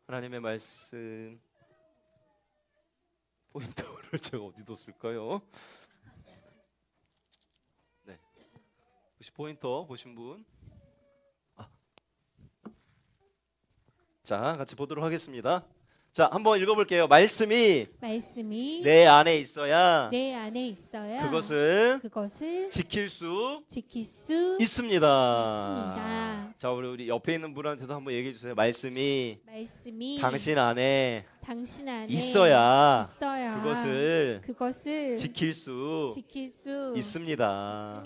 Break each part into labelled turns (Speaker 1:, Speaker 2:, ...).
Speaker 1: 하나님의 말씀 포인터를 제가 어디 뒀을까요? 네, 혹시 포인터 보신 분? 자, 같이 보도록 하겠습니다. 자, 한번 읽어볼게요. 말씀이 내 안에 있어야 그것을 지킬 수 있습니다. 자, 우리 옆에 있는 분한테도 한번 얘기해 주세요. 말씀이 당신 안에 있어야 그것을 지킬 수 있습니다.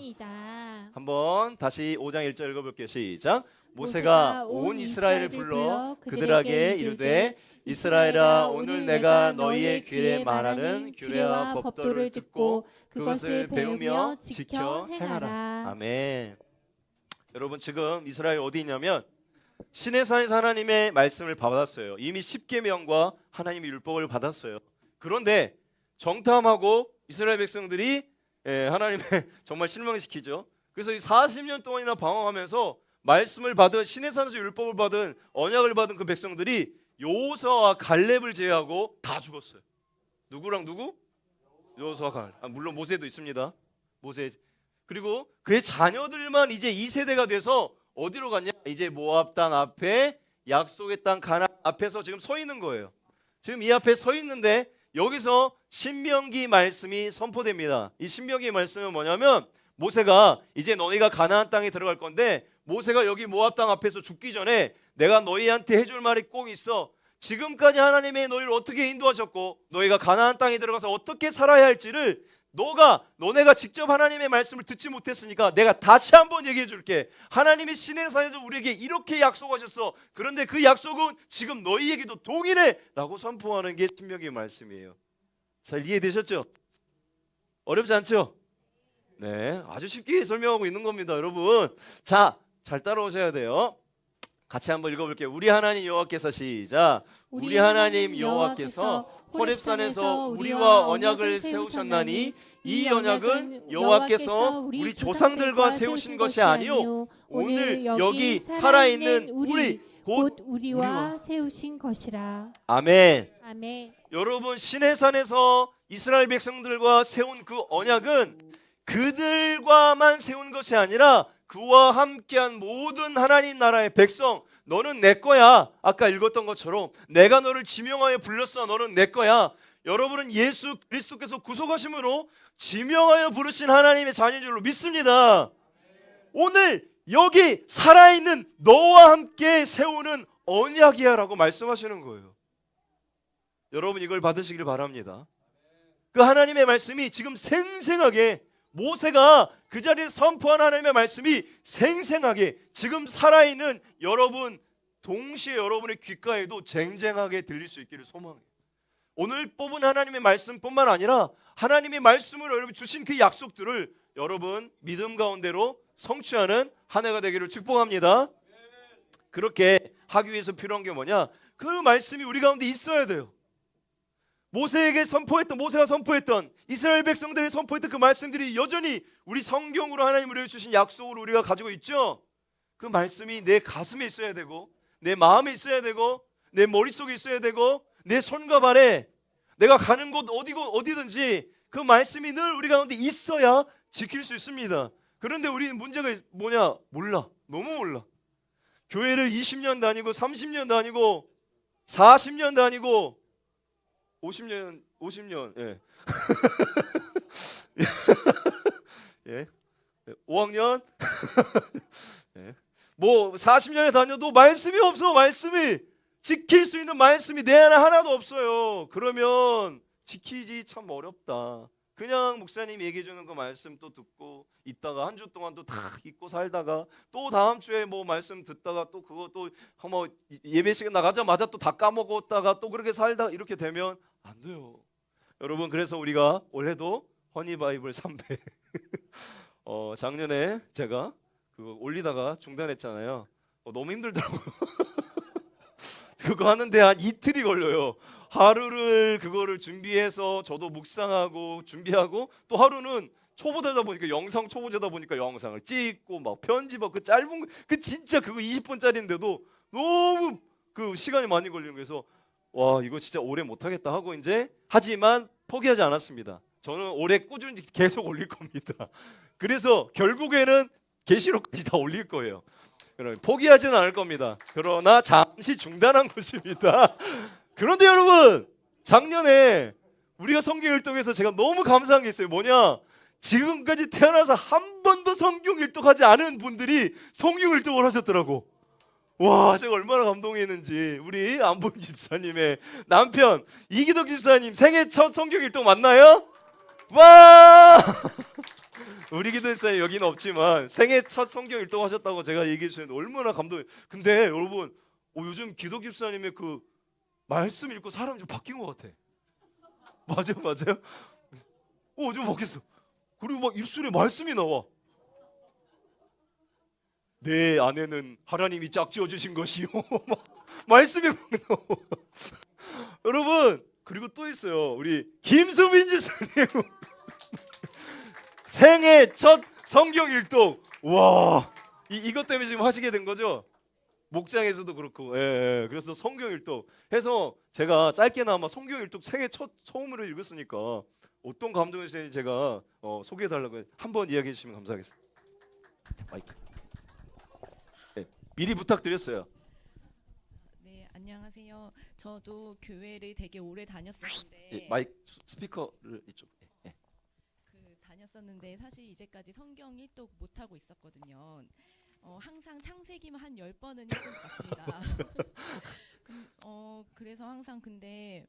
Speaker 1: 한번 다시 5장 1절 읽어볼게요. 시작. 모세가 온 이스라엘을 불러 그들에게 이르되 이스라엘아, 오늘 내가 너희의 귀에 말하는 규례와 법도를 듣고 그것을 배우며 지켜 행하라. 아멘. 여러분, 지금 이스라엘 어디 있냐면 시내산에서 하나님의 말씀을 받았어요. 이미 십계명과 하나님의 율법을 받았어요. 그런데 정탐하고 이스라엘 백성들이 하나님의 정말 실망시키죠. 그래서 이 40년 동안이나 방황하면서 말씀을 받은, 시내산에서 율법을 받은, 언약을 받은 그 백성들이 여호수아와 갈렙을 제외하고 다 죽었어요. 누구랑 누구? 여호수아와 갈렙. 물론 모세도 있습니다. 모세. 그리고 그의 자녀들만 이제 2세대가 돼서 어디로 갔냐? 이제 모압 땅 앞에, 약속의 땅 가나안 앞에서 지금 서 있는 거예요. 지금 이 앞에 서 있는데 여기서 신명기 말씀이 선포됩니다. 이 신명기 말씀은 뭐냐면, 모세가 이제 너희가 가나안 땅에 들어갈 건데, 모세가 여기 모압 땅 앞에서 죽기 전에 내가 너희한테 해줄 말이 꼭 있어. 지금까지 하나님이 너희를 어떻게 인도하셨고 너희가 가나안 땅에 들어가서 어떻게 살아야 할지를 너네가 직접 하나님의 말씀을 듣지 못했으니까 내가 다시 한번 얘기해 줄게. 하나님이 시내산에서 우리에게 이렇게 약속하셨어. 그런데 그 약속은 지금 너희에게도 동일해 라고 선포하는 게 신명기의 말씀이에요. 잘 이해되셨죠? 어렵지 않죠? 네, 아주 쉽게 설명하고 있는 겁니다, 여러분. 자, 잘 따라오셔야 돼요. 같이 한번 읽어볼게요. 우리 하나님 여호와께서, 시작. 우리 하나님 여호와께서 호렙산에서 우리와 언약을 세우셨나니 이 언약은 여호와께서 우리 조상들과 세우신 것이 아니요 오늘 여기 살아있는 우리 곧 우리와
Speaker 2: 세우신 것이라.
Speaker 1: 아멘.
Speaker 2: 아멘.
Speaker 1: 여러분, 시내산에서 이스라엘 백성들과 세운 그 언약은 그들과만 세운 것이 아니라 그와 함께한 모든 하나님 나라의 백성, 너는 내 거야. 아까 읽었던 것처럼 내가 너를 지명하여 불렀어. 너는 내 거야. 여러분은 예수 그리스도께서 구속하심으로 지명하여 부르신 하나님의 자녀인 줄로 믿습니다. 오늘 여기 살아있는 너와 함께 세우는 언약이야 라고 말씀하시는 거예요. 여러분, 이걸 받으시길 바랍니다. 그 하나님의 말씀이 지금 생생하게, 모세가 그 자리에 선포한 하나님의 말씀이 생생하게 지금 살아있는 여러분, 동시에 여러분의 귓가에도 쟁쟁하게 들릴 수 있기를 소망해요. 오늘 뽑은 하나님의 말씀뿐만 아니라 하나님의 말씀으로 여러분 주신 그 약속들을 여러분 믿음 가운데로 성취하는 한 해가 되기를 축복합니다. 그렇게 하기 위해서 필요한 게 뭐냐? 그 말씀이 우리 가운데 있어야 돼요. 모세가 선포했던 이스라엘 백성들이 선포했던 그 말씀들이 여전히 우리 성경으로 하나님 우리에게 주신 약속으로 우리가 가지고 있죠. 그 말씀이 내 가슴에 있어야 되고, 내 마음에 있어야 되고, 내 머릿속에 있어야 되고, 내 손과 발에, 내가 가는 곳 어디든지 그 말씀이 늘 우리 가운데 있어야 지킬 수 있습니다. 그런데 우리는 문제가 뭐냐? 몰라. 너무 몰라. 교회를 20년 다니고 30년 다니고 40년 다니고 50년, 예. 예. 5학년? 예. 뭐 40년에 다녀도 말씀이 없어. 말씀이 지킬 수 있는 말씀이 내 안에 하나도 없어요. 그러면 지키기 참 어렵다. 그냥 목사님이 얘기해 주는 그 말씀 또 듣고 있다가 한 주 동안 또 다 잊고 살다가 또 다음 주에 뭐 말씀 듣다가 또 그거 또 뭐 예배 시간 나가자마자 또 다 까먹었다가 또 그렇게 살다가 이렇게 되면 안 돼요. 여러분, 그래서 우리가 올해도 허니바이블 3배 작년에 제가 그거 올리다가 중단했잖아요. 너무 힘들더라고요. 그거 하는데 한 이틀이 걸려요. 하루를 그거를 준비해서 저도 묵상하고 준비하고, 또 하루는 초보자다 보니까 영상을 찍고 막 편집하고, 그 짧은 그 진짜 그거 20분짜리인데도 너무 그 시간이 많이 걸리는 거여서 와 이거 진짜 오래 못하겠다 하고 이제 하지만 포기하지 않았습니다. 저는 올해 꾸준히 계속 올릴 겁니다. 그래서 결국에는 계시록까지 다 올릴 거예요. 포기하지는 않을 겁니다. 그러나 잠시 중단한 것입니다. 그런데 여러분 작년에 우리가 성경 일독에서 제가 너무 감사한 게 있어요. 뭐냐? 지금까지 태어나서 한 번도 성경 일독하지 않은 분들이 성경 일독을 하셨더라고. 와, 제가 얼마나 감동했는지. 우리 안본 집사님의 남편 이기덕 집사님 생애 첫 성경 일독 맞나요? 와! 우리 기도 집사님 여기는 없지만 생애 첫 성경 일독 하셨다고 제가 얘기해 주셨는데 얼마나 감동해. 근데 여러분 요즘 기덕 집사님의 그 말씀 읽고 사람이 좀 바뀐 것 같아. 맞아요? 좀 바뀌었어. 그리고 막 입술에 말씀이 나와. 내 아내는 하나님이 짝지어 주신 것이요. 말씀이 막 나와. 여러분 그리고 또 있어요. 우리 김수빈 지사님 생애 첫 성경 일독. 와, 이것 때문에 지금 하시게 된 거죠? 목장에서도 그렇고, 예. 그래서 성경 일독 해서 제가 짧게나마 성경 일독 생애 첫 처음으로 읽었으니까 어떤 감동이었는지 제가 소개해달라고 한번 이야기해 주시면 감사하겠습니다. 마이크. 네, 미리 부탁드렸어요.
Speaker 2: 네, 안녕하세요. 저도 교회를 되게 오래 다녔었는데
Speaker 1: 예, 마이크 스피커를 이쪽. 예.
Speaker 2: 다녔었는데 사실 이제까지 성경 일독 못 하고 있었거든요. 항상 창세기만 한 10번은 읽은 것 같습니다. 그래서 항상 근데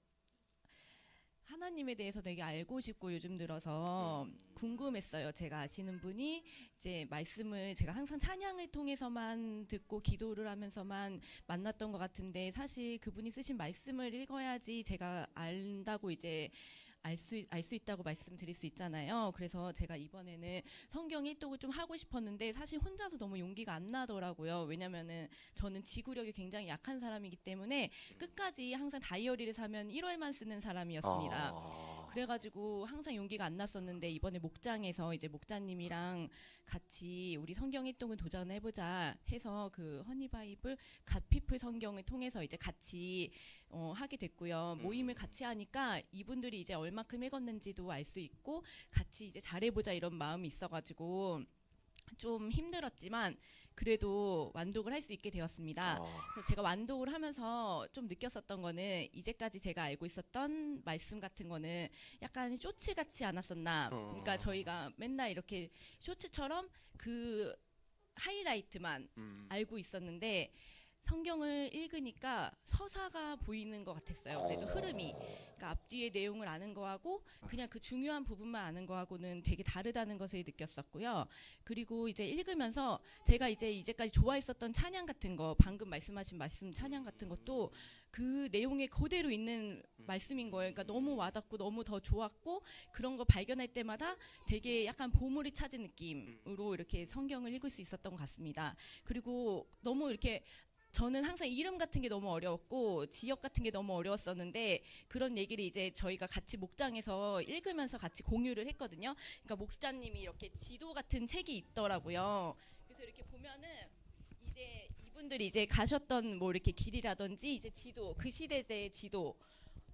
Speaker 2: 하나님에 대해서 되게 알고 싶고 요즘 들어서 궁금했어요. 제가 아시는 분이 이제 말씀을 제가 항상 찬양을 통해서만 듣고 기도를 하면서만 만났던 것 같은데 사실 그분이 쓰신 말씀을 읽어야지 제가 안다고 이제 알 수 있다고 말씀드릴 수 있잖아요. 그래서 제가 이번에는 성경 일독을 좀 하고 싶었는데 사실 혼자서 너무 용기가 안 나더라고요. 왜냐면은 저는 지구력이 굉장히 약한 사람이기 때문에 끝까지 항상 다이어리를 사면 1월만 쓰는 사람이었습니다. 그래가지고 항상 용기가 안 났었는데 이번에 목장에서 이제 목자님이랑 같이 우리 성경 일독을 도전해보자 해서 그 허니바이블 갓피플 성경을 통해서 이제 같이 하게 됐고요. 모임을 같이 하니까 이분들이 이제 얼마큼 읽었는지도 알 수 있고 같이 이제 잘해보자 이런 마음이 있어가지고 좀 힘들었지만 그래도 완독을 할 수 있게 되었습니다. 그래서 제가 완독을 하면서 좀 느꼈었던 거는 이제까지 제가 알고 있었던 말씀 같은 거는 약간 쇼츠 같지 않았었나. 그러니까 저희가 맨날 이렇게 쇼츠처럼 그 하이라이트만 알고 있었는데 성경을 읽으니까 서사가 보이는 것 같았어요. 그래도 흐름이. 그러니까 앞뒤의 내용을 아는 거하고 그냥 그 중요한 부분만 아는 거하고는 되게 다르다는 것을 느꼈었고요. 그리고 이제 읽으면서 제가 이제까지 좋아했었던 찬양 같은 거, 방금 말씀하신 말씀 찬양 같은 것도 그 내용에 그대로 있는 말씀인 거예요. 그러니까 너무 와닿고 너무 더 좋았고 그런 거 발견할 때마다 되게 약간 보물이 찾은 느낌으로 이렇게 성경을 읽을 수 있었던 것 같습니다. 그리고 너무 이렇게 저는 항상 이름 같은 게 너무 어려웠고 지역 같은 게 너무 어려웠었는데 그런 얘기를 이제 저희가 같이 목장에서 읽으면서 같이 공유를 했거든요. 그러니까 목사님이 이렇게 지도 같은 책이 있더라고요. 그래서 이렇게 보면은 이제 이분들이 이제 가셨던 뭐 이렇게 길이라든지 이제 지도, 그 시대의 지도,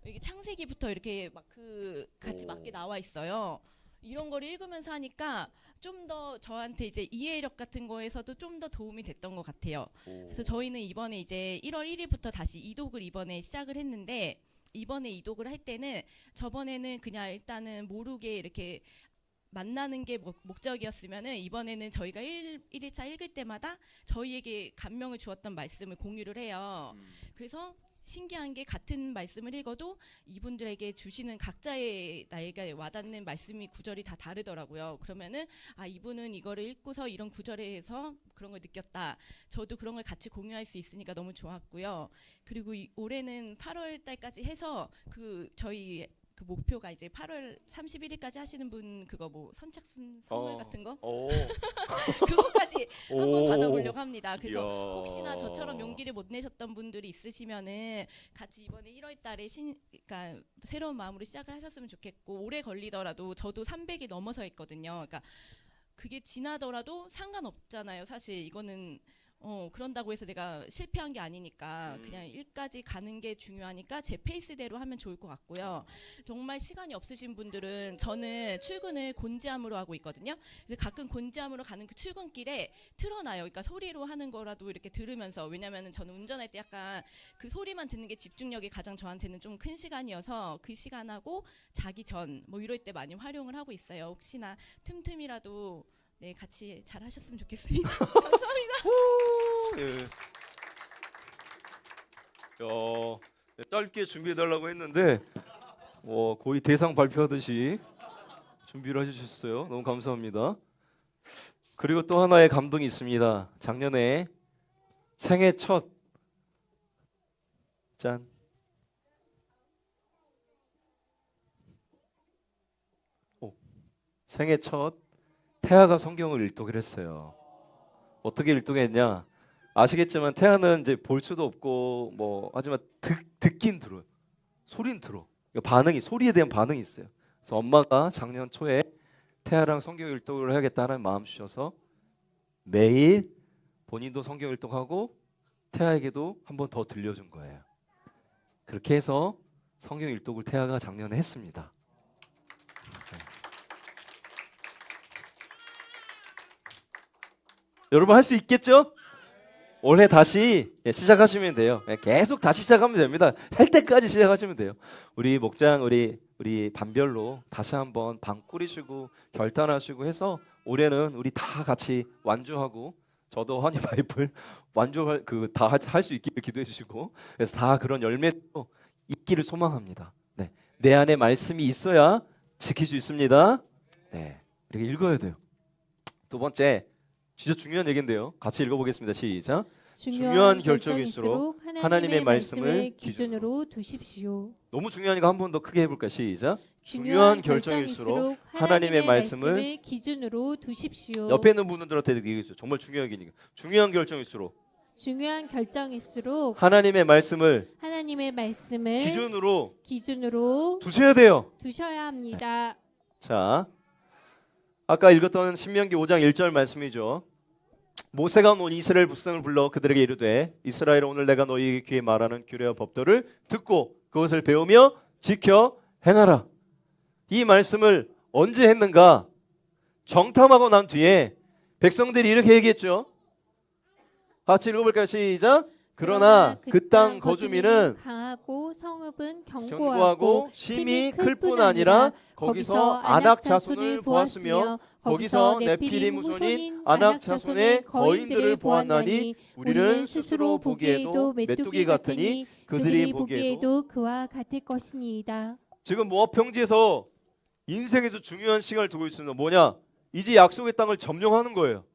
Speaker 2: 이게 창세기부터 이렇게 막 그 같이 맞게 나와 있어요. 이런 걸 읽으면서 하니까 좀 더 저한테 이제 이해력 같은 거에서도 좀 더 도움이 됐던 것 같아요. 그래서 저희는 이번에 이제 1월 1일부터 다시 이독을 이번에 시작을 했는데 이번에 이독을 할 때는 저번에는 그냥 일단은 모르게 이렇게 만나는 게 목적이었으면은 이번에는 저희가 1일차 읽을 때마다 저희에게 감명을 주었던 말씀을 공유를 해요. 그래서 신기한 게 같은 말씀을 읽어도 이분들에게 주시는 각자의 나에게 와닿는 말씀이 구절이 다 다르더라고요. 그러면은 이분은 이거를 읽고서 이런 구절에서 그런 걸 느꼈다. 저도 그런 걸 같이 공유할 수 있으니까 너무 좋았고요. 그리고 올해는 8월 달까지 해서 저희 그 목표가 이제 8월 31일까지 하시는 분 그거 뭐 선착순 선물 같은 거 그거까지 한번 받아보려고 합니다. 그래서 혹시나 저처럼 용기를 못 내셨던 분들이 있으시면은 같이 이번에 1월달에 그러니까 새로운 마음으로 시작을 하셨으면 좋겠고 오래 걸리더라도 저도 300이 넘어서 있거든요. 그러니까 그게 지나더라도 상관없잖아요. 사실 이거는 그런다고 해서 내가 실패한 게 아니니까 그냥 일까지 가는 게 중요하니까 제 페이스대로 하면 좋을 것 같고요. 정말 시간이 없으신 분들은 저는 출근을 곤지암으로 하고 있거든요. 그래서 가끔 곤지암으로 가는 그 출근길에 틀어놔요. 그러니까 소리로 하는 거라도 이렇게 들으면서, 왜냐면은 저는 운전할 때 약간 그 소리만 듣는 게 집중력이 가장 저한테는 좀 큰 시간이어서 그 시간하고 자기 전 뭐 이럴 때 많이 활용을 하고 있어요. 혹시나 틈틈이라도 네, 같이 잘 하셨으면 좋겠습니다. 감사합니다.
Speaker 1: 예. 짧게 준비해달라고 했는데 거의 대상 발표하듯이 준비를 해주셨어요. 너무 감사합니다. 그리고 또 하나의 감동이 있습니다. 작년에 생애 첫 짠. 생애 첫 태아가 성경을 일독을 했어요. 어떻게 일독했냐? 아시겠지만 태아는 이제 볼 수도 없고 뭐 하지만 듣긴 들어요. 소리는 들어. 반응이, 소리에 대한 반응이 있어요. 그래서 엄마가 작년 초에 태아랑 성경 일독을 해야겠다는 마음 주셔서 매일 본인도 성경 일독하고 태아에게도 한 번 더 들려준 거예요. 그렇게 해서 성경 일독을 태아가 작년에 했습니다. 여러분 할 수 있겠죠? 올해 다시 시작하시면 돼요. 계속 다시 시작하면 됩니다. 할 때까지 시작하시면 돼요. 우리 목장 우리 반별로 다시 한번 방 꾸리시고 결단하시고 해서 올해는 우리 다 같이 완주하고, 저도 허니 바이블 완주할 다 할 수 있기를 기도해 주시고, 그래서 다 그런 열매도 있기를 소망합니다. 네. 내 안에 말씀이 있어야 지킬 수 있습니다. 네. 이렇게 읽어야 돼요. 두 번째, 진짜 중요한 얘기인데요. 같이 읽어보겠습니다. 시작. 중요한 결정일수록 하나님의 말씀을 기준으로 두십시오. 너무 중요하니까 한 번 더 크게 해볼까요? 시작. 중요한 결정일수록 하나님의 말씀을 기준으로 두십시오. 옆에 있는 분들한테 얘기했어요. 정말 중요한 얘기니까. 중요한 결정일수록 하나님의 말씀을 기준으로 두셔야 돼요.
Speaker 3: 두셔야 합니다.
Speaker 1: 자, 아까 읽었던 신명기 5장 1절 말씀이죠. 모세가 온 이스라엘 백성을 불러 그들에게 이르되 이스라엘 오늘 내가 너희에게 귀에 말하는 규례와 법도를 듣고 그것을 배우며 지켜 행하라. 이 말씀을 언제 했는가? 정탐하고 난 뒤에 백성들이 이렇게 얘기했죠. 같이 읽어볼까요? 시작. 그러나 그 땅 거주민은
Speaker 3: 강하고 성읍은
Speaker 1: 견고하고
Speaker 3: 견고하고
Speaker 1: 심히 클 뿐 아니라 거기서 아낙 자손을 보았으며 거기서 네피림 후손인 아낙 자손의 거인들을 보았나니 우리는 스스로 보기에도 메뚜기 같으니 그들이 보기에도
Speaker 3: 그와 같을 것이니이다.
Speaker 1: 지금 모압 평지에서 인생에서 중요한 시간을 두고 있습니다. 뭐냐? 이제 약속의 땅을 점령하는 거예요.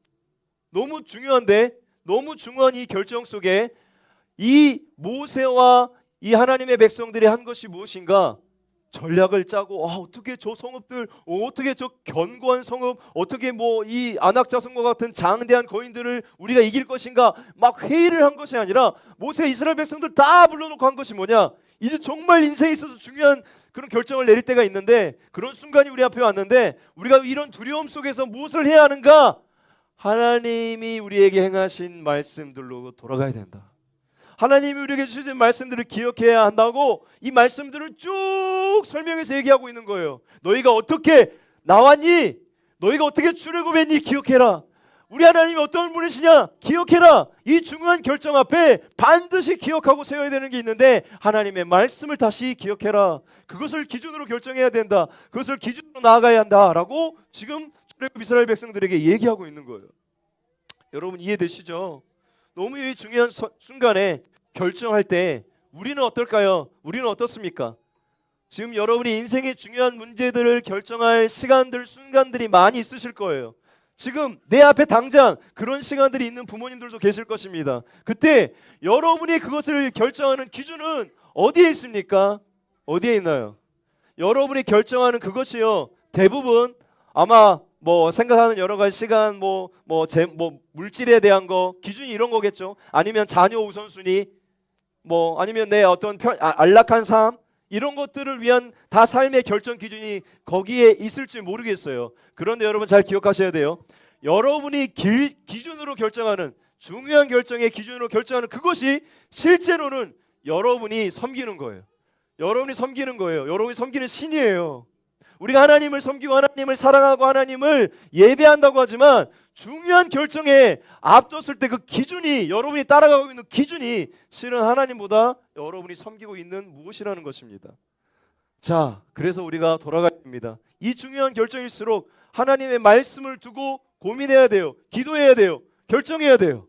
Speaker 1: 너무 중요한데, 너무 중요한 이 결정 속에 이 모세와 이 하나님의 백성들이 한 것이 무엇인가? 전략을 짜고 어떻게 저 성읍들, 어떻게 저 견고한 성읍, 어떻게 뭐 이 아낙 자손과 같은 장대한 거인들을 우리가 이길 것인가, 막 회의를 한 것이 아니라 모세 이스라엘 백성들 다 불러놓고 한 것이 뭐냐? 이제 정말 인생에 있어서 중요한 그런 결정을 내릴 때가 있는데, 그런 순간이 우리 앞에 왔는데 우리가 이런 두려움 속에서 무엇을 해야 하는가? 하나님이 우리에게 행하신 말씀들로 돌아가야 된다. 하나님이 우리에게 주신 말씀들을 기억해야 한다고 이 말씀들을 쭉 설명해서 얘기하고 있는 거예요. 너희가 어떻게 나왔니? 너희가 어떻게 출애굽했니? 기억해라. 우리 하나님이 어떤 분이시냐? 기억해라. 이 중요한 결정 앞에 반드시 기억하고 세워야 되는 게 있는데, 하나님의 말씀을 다시 기억해라. 그것을 기준으로 결정해야 된다. 그것을 기준으로 나아가야 한다라고 지금 출애굽 이스라엘 백성들에게 얘기하고 있는 거예요. 여러분 이해되시죠? 너무 이 중요한 순간에 결정할 때 우리는 어떨까요? 우리는 어떻습니까? 지금 여러분이 인생의 중요한 문제들을 결정할 시간들, 순간들이 많이 있으실 거예요. 지금 내 앞에 당장 그런 시간들이 있는 부모님들도 계실 것입니다. 그때 여러분이 그것을 결정하는 기준은 어디에 있습니까? 어디에 있나요? 여러분이 결정하는 그것이요, 대부분 아마 뭐 생각하는 여러 가지 시간, 뭐 물질에 대한 거 기준이 이런 거겠죠. 아니면 자녀 우선순위, 뭐 아니면 내 어떤 안락한 삶, 이런 것들을 위한 다 삶의 결정 기준이 거기에 있을지 모르겠어요. 그런데 여러분 잘 기억하셔야 돼요. 여러분이 기준으로 결정하는 중요한 결정의 기준으로 결정하는 그것이 실제로는 여러분이 섬기는 거예요. 여러분이 섬기는 거예요. 여러분이 섬기는 신이에요. 우리가 하나님을 섬기고 하나님을 사랑하고 하나님을 예배한다고 하지만 중요한 결정에 앞뒀을 때 그 기준이, 여러분이 따라가고 있는 기준이 실은 하나님보다 여러분이 섬기고 있는 무엇이라는 것입니다. 자, 그래서 우리가 돌아가야 됩니다. 이 중요한 결정일수록 하나님의 말씀을 두고 고민해야 돼요. 기도해야 돼요. 결정해야 돼요.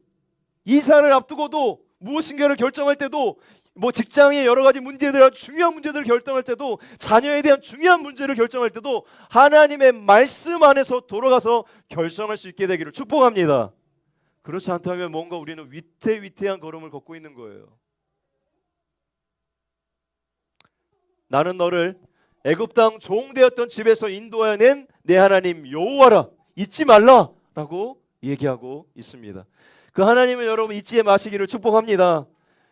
Speaker 1: 이사를 앞두고도 무엇인가를 결정할 때도, 뭐 직장의 여러 가지 문제들, 중요한 문제들을 결정할 때도, 자녀에 대한 중요한 문제를 결정할 때도 하나님의 말씀 안에서 돌아가서 결정할 수 있게 되기를 축복합니다. 그렇지 않다면 뭔가 우리는 위태위태한 걸음을 걷고 있는 거예요. 나는 너를 애굽 땅 종되었던 집에서 인도해낸 내 하나님 여호와라, 잊지 말라라고 얘기하고 있습니다. 그 하나님은 여러분 잊지 마시기를 축복합니다.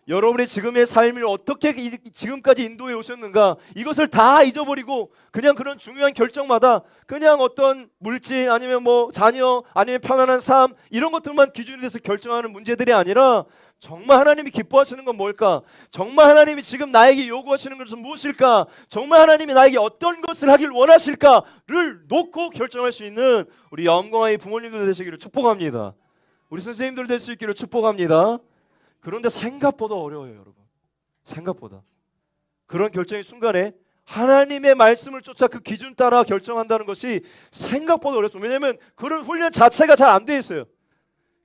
Speaker 1: 여러분의 지금의 삶을 어떻게 지금까지 인도해 오셨는가, 이것을 다 잊어버리고 그냥 그런 중요한 결정마다 그냥 어떤 물질 아니면 뭐 자녀 아니면 편안한 삶 이런 것들만 기준이 돼서 결정하는 문제들이 아니라 정말 하나님이 기뻐하시는 건 뭘까? 정말 하나님이 지금 나에게 요구하시는 것은 무엇일까? 정말 하나님이 나에게 어떤 것을 하길 원하실까를 놓고 결정할 수 있는 우리 영광의 부모님들 되시기를 축복합니다. 우리 선생님들 될 수 있기를 축복합니다. 그런데 생각보다 어려워요, 여러분. 생각보다. 그런 결정의 순간에 하나님의 말씀을 쫓아 그 기준 따라 결정한다는 것이 생각보다 어렵습니다. 왜냐하면 그런 훈련 자체가 잘 안 돼 있어요.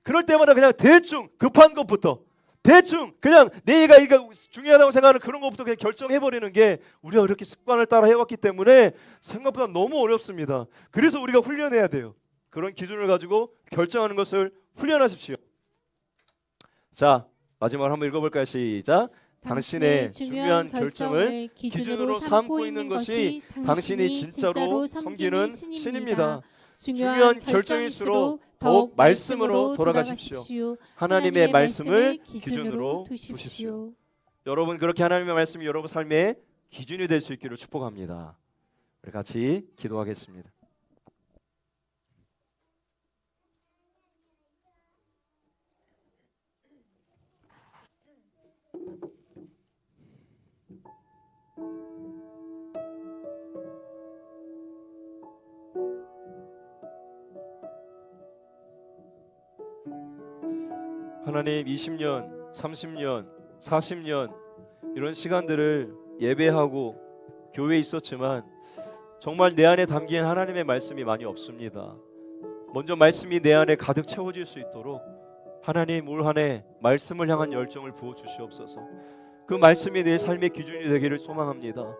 Speaker 1: 그럴 때마다 그냥 대충 급한 것부터, 대충 그냥 내가 이거 중요하다고 생각하는 그런 것부터 그냥 결정해버리는 게 우리가 그렇게 습관을 따라 해왔기 때문에 생각보다 너무 어렵습니다. 그래서 우리가 훈련해야 돼요. 그런 기준을 가지고 결정하는 것을 훈련하십시오. 자, 마지막으로 한번 읽어볼까요? 시작. 당신의 중요한 결정을 기준으로 삼고 있는 것이 당신이 진짜로 섬기는 신입니다. 중요한 결정일수록 더욱 말씀으로 돌아가십시오. 하나님의 말씀을 기준으로 두십시오. 여러분, 그렇게 하나님의 말씀이 여러분 삶의 기준이 될 수 있기를 축복합니다. 우리 같이 기도하겠습니다. 하나님, 20년, 30년, 40년 이런 시간들을 예배하고 교회에 있었지만 정말 내 안에 담긴 하나님의 말씀이 많이 없습니다. 먼저 말씀이 내 안에 가득 채워질 수 있도록 하나님, 올 한 해 말씀을 향한 열정을 부어 주시옵소서. 그 말씀이 내 삶의 기준이 되기를 소망합니다.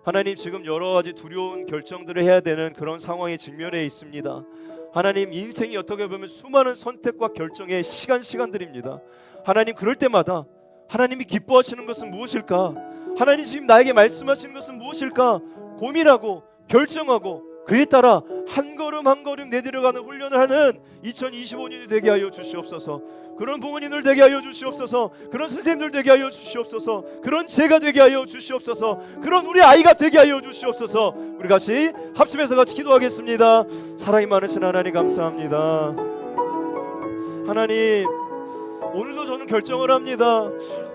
Speaker 1: 하나님, 지금 여러 가지 두려운 결정들을 해야 되는 그런 상황에 직면해 있습니다. 하나님, 인생이 어떻게 보면 수많은 선택과 결정의 시간들입니다. 하나님, 그럴 때마다 하나님이 기뻐하시는 것은 무엇일까? 하나님 지금 나에게 말씀하시는 것은 무엇일까? 고민하고 결정하고 그에 따라 한 걸음 한 걸음 내려가는 훈련을 하는 2025년이 되게 하여 주시옵소서. 그런 부모님들 되게 하여 주시옵소서. 그런 선생님들 되게 하여 주시옵소서. 그런 제가 되게 하여 주시옵소서. 그런 우리 아이가 되게 하여 주시옵소서. 우리 같이 합심해서 같이 기도하겠습니다. 사랑이 많으신 하나님, 감사합니다. 하나님, 오늘도 저는 결정을 합니다.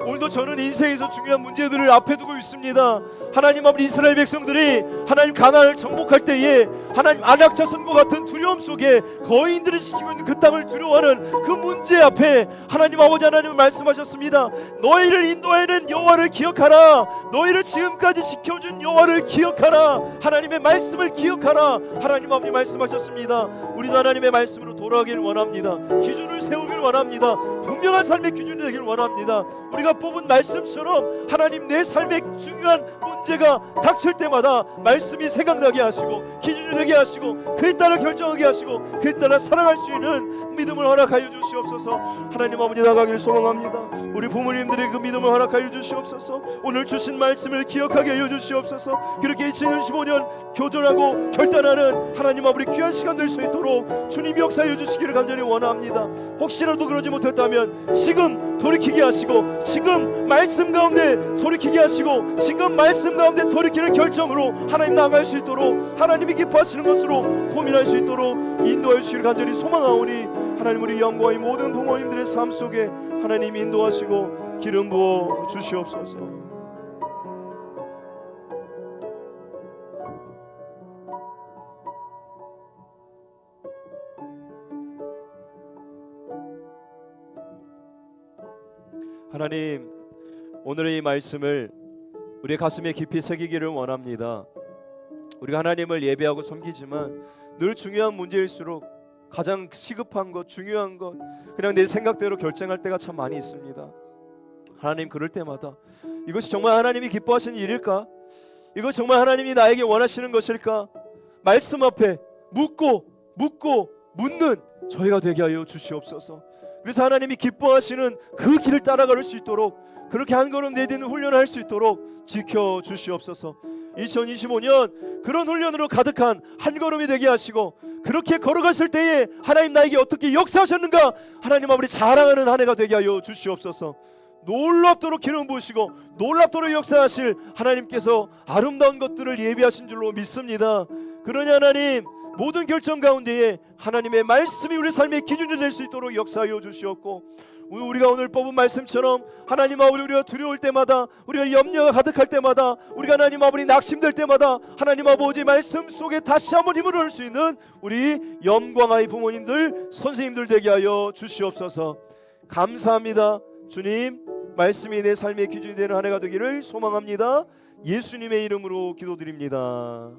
Speaker 1: 오늘도 저는 인생에서 중요한 문제들을 앞에 두고 있습니다. 하나님, 아버지, 이스라엘 백성들이 하나님 가나안을 정복할 때에 하나님 안악자손과 같은 두려움 속에 거인들을 지키고 있는 그 땅을 두려워하는 그 문제 앞에 하나님 아버지, 하나님은 말씀하셨습니다. 너희를 인도하는 여호와를 기억하라. 너희를 지금까지 지켜준 여호와를 기억하라. 하나님의 말씀을 기억하라. 하나님 아버지 말씀하셨습니다. 우리도 하나님의 말씀으로 돌아가길 원합니다. 기준을 세우길 원합니다. 분명한 삶의 기준이 되길 원합니다. 우리가 뽑은 말씀처럼 하나님, 내 삶의 중요한 문제가 닥칠 때마다 말씀이 생각나게 하시고 기준이 되게 하시고 그에 따라 결정하게 하시고 그에 따라 살아갈 수 있는 믿음을 허락하여 주시옵소서. 하나님 아버지, 나가길 소망합니다. 우리 부모님들의 그 믿음을 허락하여 주시옵소서. 주시옵소서. 오늘 주신 말씀을 기억하게 하여 주시옵소서. 그렇게 2015년 교전하고 결단하는 하나님 아버지 귀한 시간 될 수 있도록 주님 역사하여 주시기를 간절히 원합니다. 혹시라도 그러지 못했다면 지금 돌이키게 하시고, 지금 말씀 가운데 돌이키게 하시고, 지금 말씀 가운데 돌이키는 결정으로 하나님 나아갈 수 있도록, 하나님이 기뻐하시는 것으로 고민할 수 있도록 인도하여 주시기를 간절히 소망하오니, 하나님 우리 영광의 모든 부모님들의 삶 속에 하나님 인도하시고 기름 부어 주시옵소서. 하나님, 오늘의 이 말씀을 우리의 가슴에 깊이 새기기를 원합니다. 우리가 하나님을 예배하고 섬기지만 늘 중요한 문제일수록 가장 시급한 것, 중요한 것, 그냥 내 생각대로 결정할 때가 참 많이 있습니다. 하나님, 그럴 때마다 이것이 정말 하나님이 기뻐하시는 일일까? 이것 정말 하나님이 나에게 원하시는 것일까? 말씀 앞에 묻고 묻는 저희가 되게 하여 주시옵소서. 그래서 하나님이 기뻐하시는 그 길을 따라갈 수 있도록, 그렇게 한 걸음 내딛는 훈련을 할 수 있도록 지켜주시옵소서. 2025년 그런 훈련으로 가득한 한 걸음이 되게 하시고, 그렇게 걸어갔을 때에 하나님 나에게 어떻게 역사하셨는가 하나님 아버지 자랑하는 한 해가 되게 하여 주시옵소서. 놀랍도록 기름 부으시고 놀랍도록 역사하실 하나님께서 아름다운 것들을 예비하신 줄로 믿습니다. 그러니 하나님, 모든 결정 가운데에 하나님의 말씀이 우리 삶의 기준이 될 수 있도록 역사하여 주시옵고, 우리가 오늘 뽑은 말씀처럼 하나님 아버지, 우리가 두려울 때마다, 우리가 염려가 가득할 때마다, 우리가 하나님 아버지 낙심될 때마다 하나님 아버지 말씀 속에 다시 한번 힘을 얻을 수 있는 우리 영광의 부모님들, 선생님들 되게 하여 주시옵소서. 감사합니다. 주님, 말씀이 내 삶의 기준이 되는 한 해가 되기를 소망합니다. 예수님의 이름으로 기도드립니다.